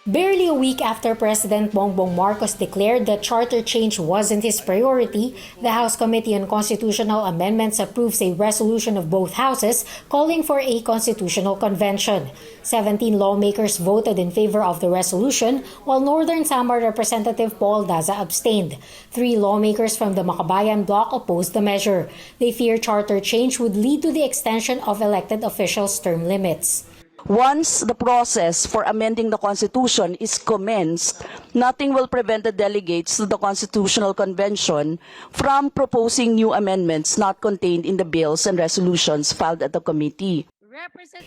Barely a week after President Bongbong Marcos declared that charter change wasn't his priority, the House Committee on Constitutional Amendments approves a resolution of both houses calling for a constitutional convention. 17 lawmakers voted in favor of the resolution, while Northern Samar Representative Paul Daza abstained. 3 lawmakers from the Makabayan bloc opposed the measure. They fear charter change would lead to the extension of elected officials' term limits. Once the process for amending the Constitution is commenced, nothing will prevent the delegates to the Constitutional Convention from proposing new amendments not contained in the bills and resolutions filed at the committee.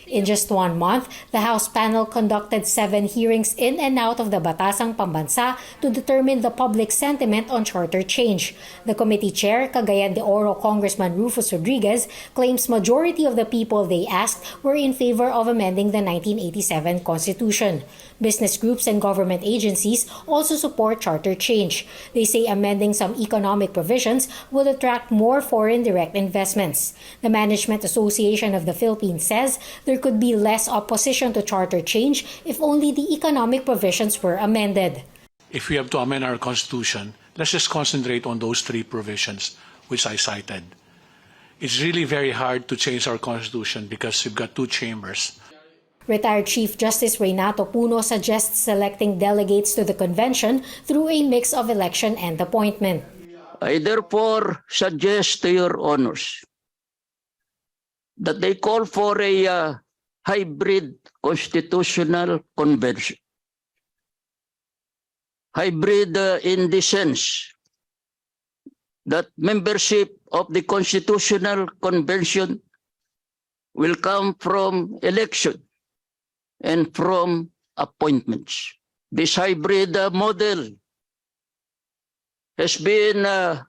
In just 1 month, the House panel conducted 7 hearings in and out of the Batasang Pambansa to determine the public sentiment on charter change. The committee chair, Cagayan de Oro Congressman Rufus Rodriguez, claims majority of the people they asked were in favor of amending the 1987 Constitution. Business groups and government agencies also support charter change. They say amending some economic provisions would attract more foreign direct investments. The Management Association of the Philippines says there could be less opposition to charter change if only the economic provisions were amended. If we have to amend our Constitution, let's just concentrate on those 3 provisions which I cited. It's really very hard to change our Constitution because we've got 2 chambers. Retired Chief Justice Reynato Puno suggests selecting delegates to the convention through a mix of election and appointment. I therefore suggest to your honors that they call for a hybrid constitutional convention. Hybrid in the sense that membership of the Constitutional Convention will come from election and from appointments. This hybrid model has been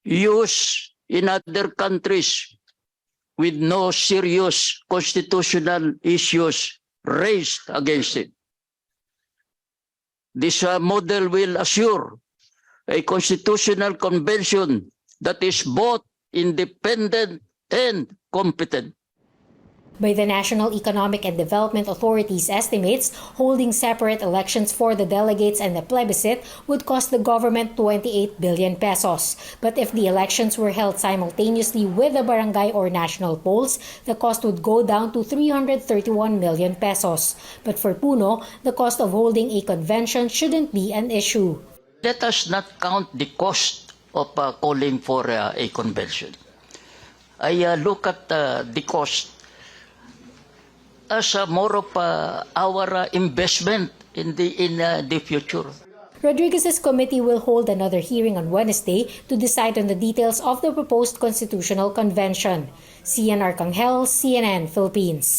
used in other countries with no serious constitutional issues raised against it. This model will assure a constitutional convention that is both independent and competent. By the National Economic and Development Authority's estimates, holding separate elections for the delegates and the plebiscite would cost the government 28 billion pesos. But if the elections were held simultaneously with the barangay or national polls, the cost would go down to 331 million pesos. But for Puno, the cost of holding a convention shouldn't be an issue. Let us not count the cost of calling for a convention. I look at the cost as more of our investment in the future. Rodriguez's committee will hold another hearing on Wednesday to decide on the details of the proposed constitutional convention. Xianne Arcangel, CNN, Philippines.